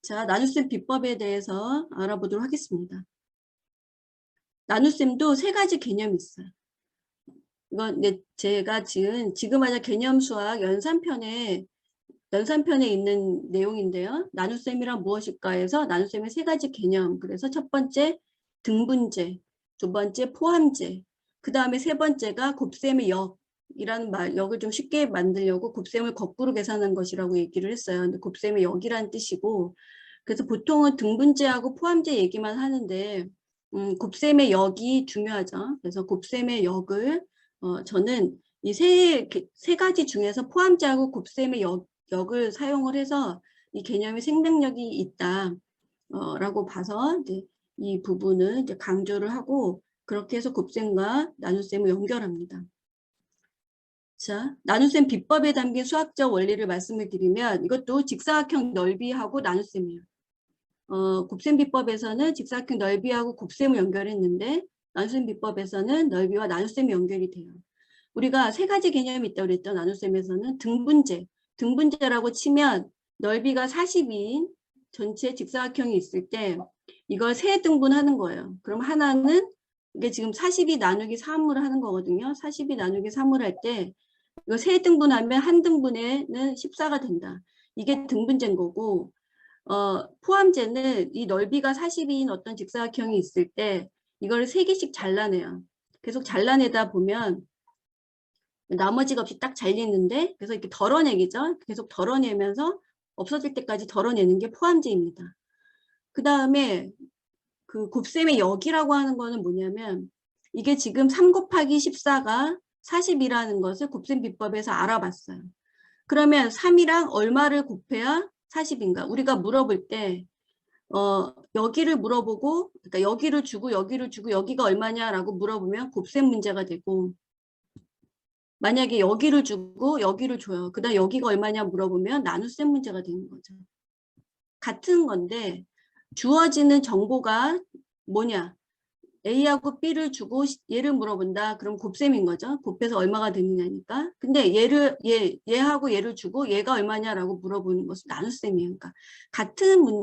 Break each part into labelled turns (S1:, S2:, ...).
S1: 자, 나눗셈 비법에 대해서 알아보도록 하겠습니다. 나눗셈도 세 가지 개념이 있어요. 이건 이제 제가 지금 하자 개념 수학 연산편에 있는 내용인데요. 나눗셈이란 무엇일까 해서 나눗셈의 세 가지 개념. 그래서 첫 번째 등분제, 두 번째 포함제, 그 다음에 세 번째가 곱셈의 역이라는 역을 좀 쉽게 만들려고 곱셈을 거꾸로 계산한 것이라고 얘기를 했어요. 근데 곱셈의 역이라는 뜻이고, 그래서 보통은 등분제하고 포함제 얘기만 하는데 곱셈의 역이 중요하죠. 그래서 곱셈의 역을 저는 이 세 가지 중에서 포함제하고 곱셈의 역을 사용을 해서 이 개념의 생명력이 있다 라고 봐서 이제 이 부분을 이제 강조를 하고 그렇게 해서 곱셈과 나눗셈을 연결합니다. 자, 나눗셈 비법에 담긴 수학적 원리를 말씀을 드리면 이것도 직사각형 넓이하고 나눗셈이에요. 곱셈 비법에서는 직사각형 넓이하고 곱셈을 연결했는데 나눗셈 비법에서는 넓이와 나눗셈이 연결이 돼요. 우리가 세 가지 개념이 있다고 그랬죠. 나눗셈에서는 등분제라고 치면 넓이가 42인 전체 직사각형이 있을 때 이걸 세 등분하는 거예요. 그럼 하나는 이게 지금 42 나누기 3으로 하는 거거든요. 42 나누기 3을 할 때 이거 세 등분하면 한 등분에는 14가 된다. 이게 등분제인 거고 포함제는 이 넓이가 42인 어떤 직사각형이 있을 때 이걸 세 개씩 잘라내요. 계속 잘라내다 보면 나머지가 없이 딱 잘리는데 그래서 이렇게 덜어내기죠. 계속 덜어내면서 없어질 때까지 덜어내는 게 포함제입니다. 그 다음에 그 곱셈의 역이라고 하는 거는 뭐냐면 이게 지금 3 곱하기 14가 40이라는 것을 곱셈 비법에서 알아봤어요. 그러면 3이랑 얼마를 곱해야 40인가? 우리가 물어볼 때 여기를 물어보고 그러니까 여기를 주고 여기가 얼마냐라고 물어보면 곱셈 문제가 되고 만약에 여기를 주고 여기를 줘요. 그 다음 여기가 얼마냐 물어보면 나눗셈 문제가 되는 거죠. 같은 건데 주어지는 정보가 뭐냐. A하고 B를 주고 얘를 물어본다. 그럼 곱셈인 거죠. 곱해서 얼마가 되느냐니까. 근데 얘하고 얘를 주고 얘가 얼마냐라고 물어보는 것은 나눗셈이에요. 그러니까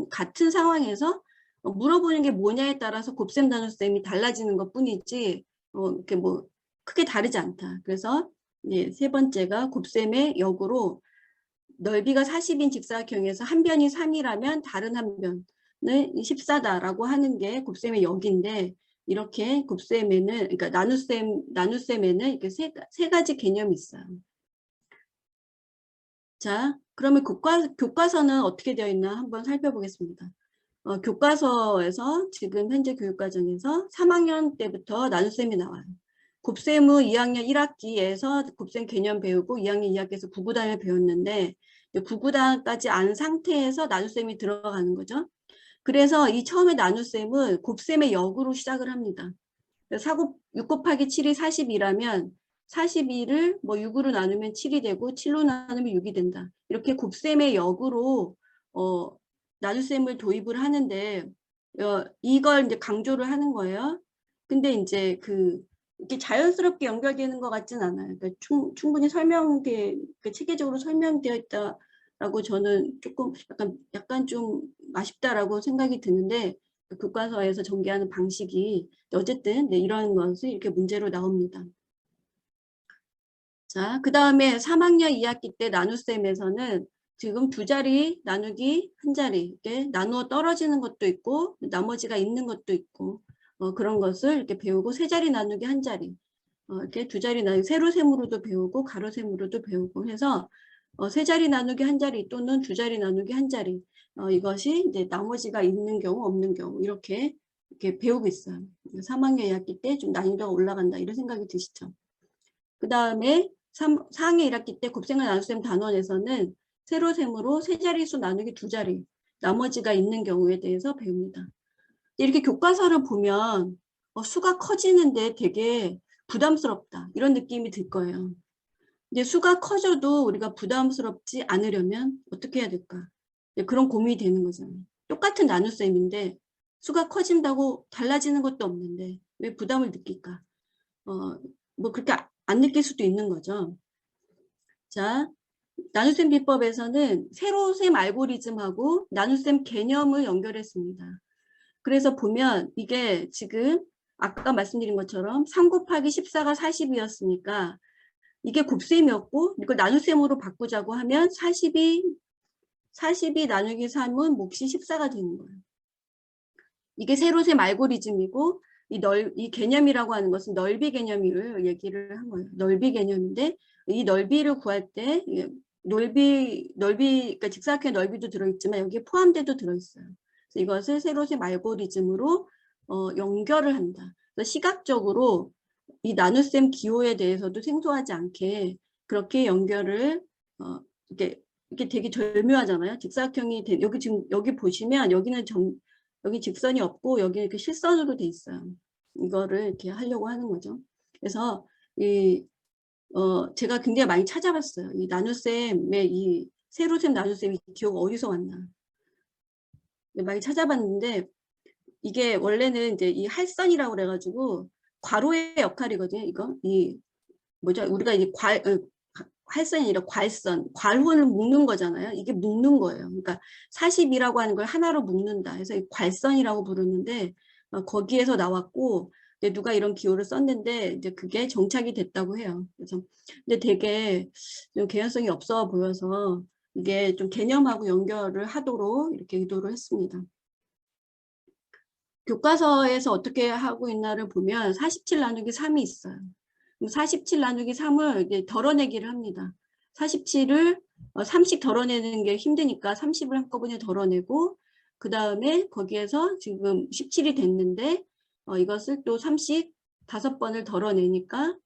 S1: 같은 상황에서 물어보는 게 뭐냐에 따라서 곱셈 나눗셈이 달라지는 것 뿐이지 이렇게 뭐 크게 다르지 않다. 그래서 세 번째가 곱셈의 역으로 넓이가 40인 직사각형에서 한 변이 3이라면 다른 한 변은 14다라고 하는 게 곱셈의 역인데 이렇게 곱셈에는 그러니까 나눗셈에는 이렇게 세 가지 개념이 있어요. 자, 그러면 교과서는 어떻게 되어 있나 한번 살펴보겠습니다. 교과서에서 지금 현재 교육과정에서 3학년 때부터 나눗셈이 나와요. 곱셈은 2학년 1학기에서 곱셈 개념 배우고 2학년 2학기에서 구구단을 배웠는데 구구단까지 안 상태에서 나눗셈이 들어가는 거죠. 그래서 이 처음에 나눗셈은 곱셈의 역으로 시작을 합니다. 6 곱하기 7이 42라면 42를 뭐 6으로 나누면 7이 되고 7로 나누면 6이 된다. 이렇게 곱셈의 역으로 나눗셈을 도입을 하는데 이걸 이제 강조를 하는 거예요. 근데 이제 이렇게 자연스럽게 연결되는 것 같진 않아요. 그러니까 충분히 체계적으로 설명되어 있다라고 저는 조금 약간 좀 아쉽다라고 생각이 드는데 교과서에서 전개하는 방식이 어쨌든 이런 것이 이렇게 문제로 나옵니다. 자, 그 다음에 3학년 2학기 때 나눗셈에서는 지금 두 자리 나누기 한 자리 이렇게 나누어 떨어지는 것도 있고 나머지가 있는 것도 있고 그런 것을 이렇게 배우고 세 자리 나누기 한 자리 이렇게 두 자리 나누기 세로셈으로도 배우고 가로셈으로도 배우고 해서 세 자리 나누기 한 자리 또는 두 자리 나누기 한 자리 이것이 이제 나머지가 있는 경우 없는 경우 이렇게 배우고 있어요. 3학년 2학기 때 좀 난이도가 올라간다 이런 생각이 드시죠. 그 다음에 4학년 1학기 때 곱셈과 나눗셈 단원에서는 세로셈으로 세 자릿수 나누기 두 자리 나머지가 있는 경우에 대해서 배웁니다. 이렇게 교과서를 보면 수가 커지는데 되게 부담스럽다 이런 느낌이 들 거예요. 근데 수가 커져도 우리가 부담스럽지 않으려면 어떻게 해야 될까? 그런 고민이 되는 거잖아요. 똑같은 나눗셈인데 수가 커진다고 달라지는 것도 없는데 왜 부담을 느낄까? 뭐 그렇게 안 느낄 수도 있는 거죠. 자, 나눗셈 비법에서는 세로셈 알고리즘하고 나눗셈 개념을 연결했습니다. 그래서 보면 이게 지금 아까 말씀드린 것처럼 3 곱하기 14가 40이었으니까 이게 곱셈이었고 이걸 나눗셈으로 바꾸자고 하면 42 나누기 3은 몫이 14가 되는 거예요. 이게 세로셈 알고리즘이고 이 개념이라고 하는 것은 넓이 개념을 얘기를 한 거예요. 넓이 개념인데 이 넓이를 구할 때 그러니까 직사각형의 넓이도 들어있지만 여기에 포함돼도 들어있어요. 그래서 이것을 세로셈 알고리즘으로 연결을 한다. 그래서 시각적으로 이 나눗셈 기호에 대해서도 생소하지 않게 그렇게 연결을 이게 되게 절묘하잖아요. 직사각형이 여기 지금 여기 보시면 여기는 여기 직선이 없고 여기 이렇게 실선으로 돼 있어요. 이거를 이렇게 하려고 하는 거죠. 그래서 제가 굉장히 많이 찾아봤어요. 이 나눗셈의 이 세로셈 나눗셈 이 기호가 어디서 왔나. 많이 찾아봤는데 이게 원래는 이제 이 할선이라고 그래가지고 괄호의 역할이거든요. 이거 뭐죠? 우리가 이제 할선이 아니라 괄선, 괄호를 묶는 거잖아요. 이게 묶는 거예요. 그러니까 40이라고 하는 걸 하나로 묶는다. 그래서 괄선이라고 부르는데 거기에서 나왔고 이제 누가 이런 기호를 썼는데 이제 그게 정착이 됐다고 해요. 그래서 근데 되게 좀 개연성이 없어 보여서 이게 좀 개념하고 연결을 하도록 이렇게 의도를 했습니다. 교과서에서 어떻게 하고 있나를 보면 47 나누기 3이 있어요. 47 나누기 3을 이제 덜어내기를 합니다. 47을 30 덜어내는 게 힘드니까 30을 한꺼번에 덜어내고 그 다음에 거기에서 지금 17이 됐는데 이것을 또 30 5번을 덜어내니까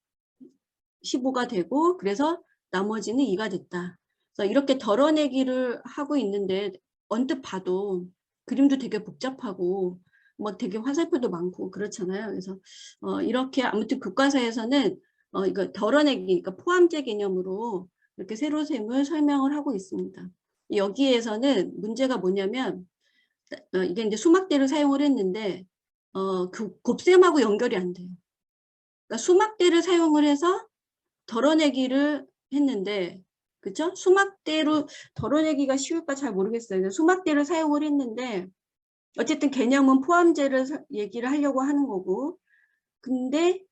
S1: 15가 되고 그래서 나머지는 2가 됐다. 그래서 이렇게 덜어내기를 하고 있는데 언뜻 봐도 그림도 되게 복잡하고 뭐 되게 화살표도 많고 그렇잖아요. 그래서 이렇게 아무튼 교과서에서는 이거 덜어내기, 그러니까 포함제 개념으로 이렇게 세로셈을 설명을 하고 있습니다. 여기에서는 문제가 뭐냐면 이게 이제 수막대를 사용을 했는데 그 곱셈하고 연결이 안 돼요. 그러니까 수막대를 사용을 해서 덜어내기를 했는데 그쵸? 수막대로 덜어내기가 쉬울까 잘 모르겠어요. 수막대를 사용을 했는데 어쨌든 개념은 포함제를 얘기를 하려고 하는 거고 근데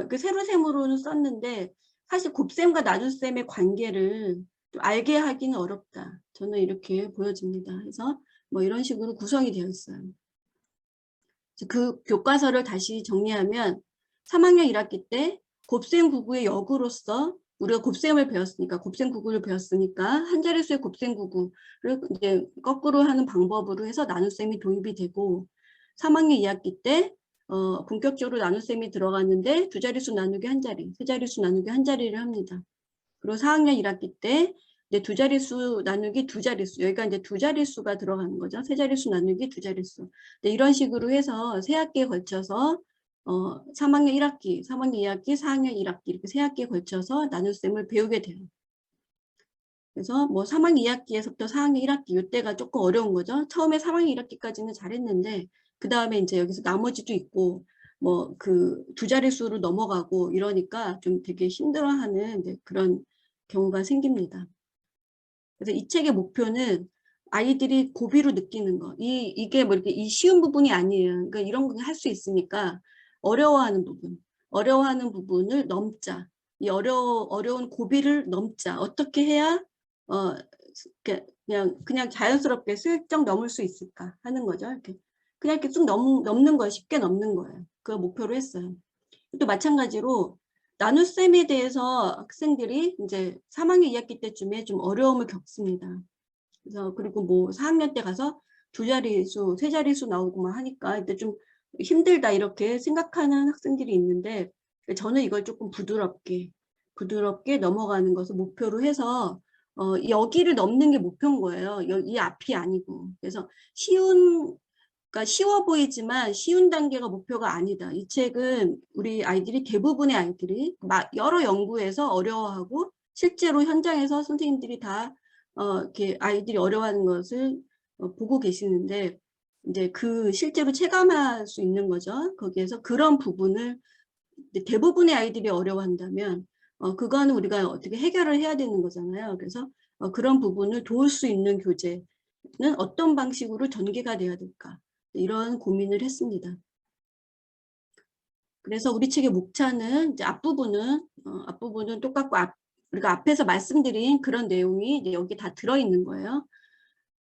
S1: 그 세로셈으로는 썼는데 사실 곱셈과 나눗셈의 관계를 좀 알게 하기는 어렵다. 저는 이렇게 보여집니다. 그래서 뭐 이런 식으로 구성이 되어 있어요. 그 교과서를 다시 정리하면 3학년 1학기 때 곱셈 구구의 역으로서 우리가 곱셈을 배웠으니까 곱셈 구구를 배웠으니까 한 자릿수의 곱셈 구구를 이제 거꾸로 하는 방법으로 해서 나눗셈이 도입이 되고 3학년 2학기 때 본격적으로 나눗셈이 들어갔는데 두 자릿수 나누기 한 자리, 세 자릿수 나누기 한 자리를 합니다. 그리고 4학년 1학기 때 이제 두 자릿수 나누기 두 자릿수, 여기가 이제 두 자릿수가 들어가는 거죠. 세 자릿수 나누기 두 자릿수. 이런 식으로 해서 세 학기에 걸쳐서 3학년 1학기, 3학년 2학기, 4학년 1학기 이렇게 세 학기에 걸쳐서 나눗셈을 배우게 돼요. 그래서 뭐 3학년 2학기에서부터 4학년 1학기 이때가 조금 어려운 거죠. 처음에 3학년 1학기까지는 잘했는데 그 다음에 이제 여기서 나머지도 있고 뭐 그 두 자릿수로 넘어가고 이러니까 좀 되게 힘들어하는 그런 경우가 생깁니다. 그래서 이 책의 목표는 아이들이 고비로 느끼는 거. 이게 뭐 이렇게 이 쉬운 부분이 아니에요. 그러니까 이런 거 할 수 있으니까 어려워하는 부분을 넘자. 이 어려운 고비를 넘자. 어떻게 해야 그냥 자연스럽게 슬쩍 넘을 수 있을까 하는 거죠. 이렇게 그냥 이렇게 쭉 넘는 거예요. 쉽게 넘는 거예요. 그걸 목표로 했어요. 또 마찬가지로 나눗셈에 대해서 학생들이 이제 3학년 2학기 때쯤에 좀 어려움을 겪습니다. 그래서 그리고 뭐 4학년 때 가서 두 자릿수, 세 자릿수 나오고 막 하니까 이때 좀 힘들다 이렇게 생각하는 학생들이 있는데 저는 이걸 조금 부드럽게 넘어가는 것을 목표로 해서 여기를 넘는 게 목표인 거예요. 이 앞이 아니고. 그래서 그러니까 쉬워 보이지만 쉬운 단계가 목표가 아니다. 이 책은 우리 아이들이 대부분의 아이들이 여러 연구에서 어려워하고 실제로 현장에서 선생님들이 다 이렇게 아이들이 어려워하는 것을 보고 계시는데 이제 그 실제로 체감할 수 있는 거죠. 거기에서 그런 부분을 대부분의 아이들이 어려워한다면 그거는 우리가 어떻게 해결을 해야 되는 거잖아요. 그래서 그런 부분을 도울 수 있는 교재는 어떤 방식으로 전개가 돼야 될까? 이런 고민을 했습니다. 그래서 우리 책의 목차는 이제 앞부분은 똑같고 우리가 앞에서 말씀드린 그런 내용이 이제 여기 다 들어있는 거예요.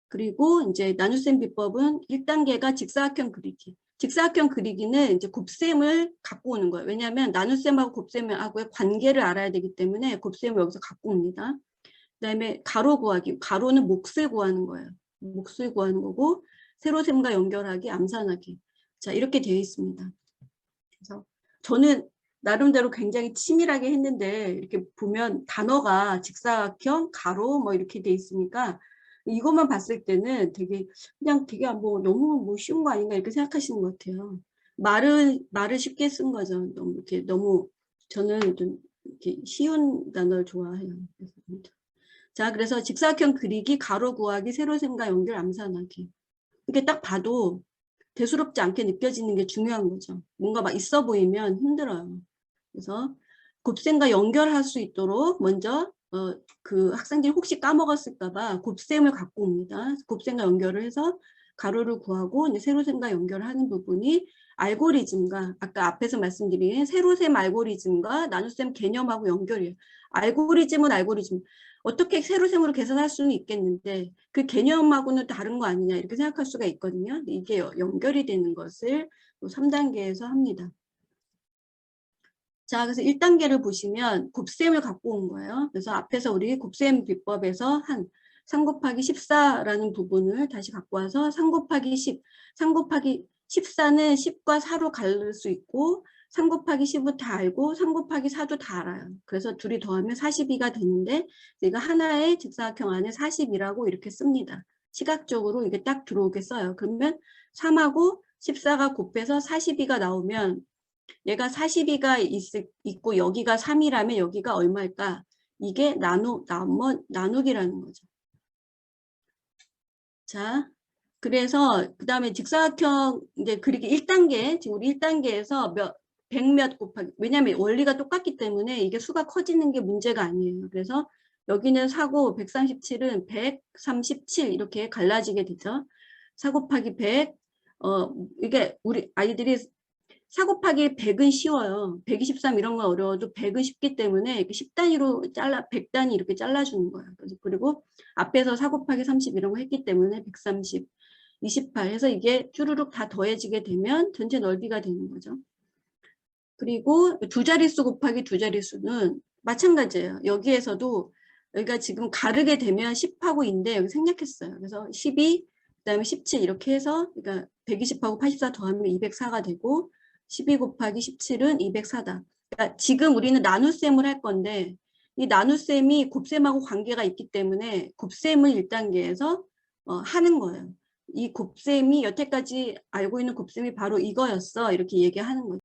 S1: 그리고 이제 나눗셈 비법은 1단계가 직사각형 그리기. 직사각형 그리기는 이제 곱셈을 갖고 오는 거예요. 왜냐하면 나눗셈하고 곱셈하고의 관계를 알아야 되기 때문에 곱셈을 여기서 갖고 옵니다. 그다음에 가로 구하기. 가로는 몫을 구하는 거예요. 몫을 구하는 거고 세로셈과 연결하기, 암산하기. 자, 이렇게 되어 있습니다. 그래서 저는 나름대로 굉장히 치밀하게 했는데 이렇게 보면 단어가 직사각형, 가로 뭐 이렇게 돼 있으니까 이것만 봤을 때는 되게 뭐 너무 쉬운 거 아닌가 이렇게 생각하시는 것 같아요. 말을 쉽게 쓴 거죠. 너무 저는 좀 이렇게 쉬운 단어를 좋아해요. 자, 그래서 직사각형 그리기, 가로 구하기, 세로셈과 연결, 암산하기. 이렇게 딱 봐도 대수롭지 않게 느껴지는 게 중요한 거죠. 뭔가 막 있어 보이면 힘들어요. 그래서 곱셈과 연결할 수 있도록 먼저 그 학생들이 혹시 까먹었을까 봐 곱셈을 갖고 옵니다. 곱셈과 연결을 해서 가로를 구하고 이제 세로셈과 연결하는 부분이 알고리즘과 아까 앞에서 말씀드린 세로셈 알고리즘과 나눗셈 개념하고 연결이에요. 알고리즘은 알고리즘. 어떻게 세로셈으로 계산할 수는 있겠는데 그 개념하고는 다른 거 아니냐 이렇게 생각할 수가 있거든요. 이게 연결이 되는 것을 3단계에서 합니다. 자, 그래서 1단계를 보시면 곱셈을 갖고 온 거예요. 그래서 앞에서 우리 곱셈 비법에서 한 3 곱하기 14라는 부분을 다시 갖고 와서 3 곱하기 10, 3 곱하기 14는 10과 4로 갈릴 수 있고 3 곱하기 10은 다 알고 3 곱하기 4도 다 알아요. 그래서 둘이 더하면 42가 되는데 이거 하나의 직사각형 안에 40이라고 이렇게 씁니다. 시각적으로 이게 딱 들어오게 써요. 그러면 3하고 14가 곱해서 42가 나오면 얘가 42가 있고 여기가 3이라면 여기가 얼마일까? 이게 나누기라는 거죠. 자, 그래서 그 다음에 직사각형 이제 그리기 1단계, 지금 우리 1단계에서 100몇 곱하기, 왜냐하면 원리가 똑같기 때문에 이게 수가 커지는 게 문제가 아니에요. 그래서 여기는 4고 137은 137 이렇게 갈라지게 되죠. 4 곱하기 100, 이게 우리 아이들이 4 곱하기 100은 쉬워요. 123 이런 건 어려워도 100은 쉽기 때문에 10단위로 100단위 이렇게 잘라주는 거예요. 그리고 앞에서 4 곱하기 30 이런 거 했기 때문에 130, 28 해서 이게 쭈루룩 다 더해지게 되면 전체 넓이가 되는 거죠. 그리고 두 자릿수 곱하기 두 자릿수는 마찬가지예요. 여기에서도 여기가 지금 가르게 되면 10하고 2인데 여기 생략했어요. 그래서 12, 그다음에 17 이렇게 해서 그러니까 120하고 84 더하면 204가 되고 12 곱하기 17은 204다. 그러니까 지금 우리는 나눗셈을 할 건데 이 나눗셈이 곱셈하고 관계가 있기 때문에 곱셈을 1단계에서 하는 거예요. 이 곱셈이 여태까지 알고 있는 곱셈이 바로 이거였어. 이렇게 얘기하는 거죠.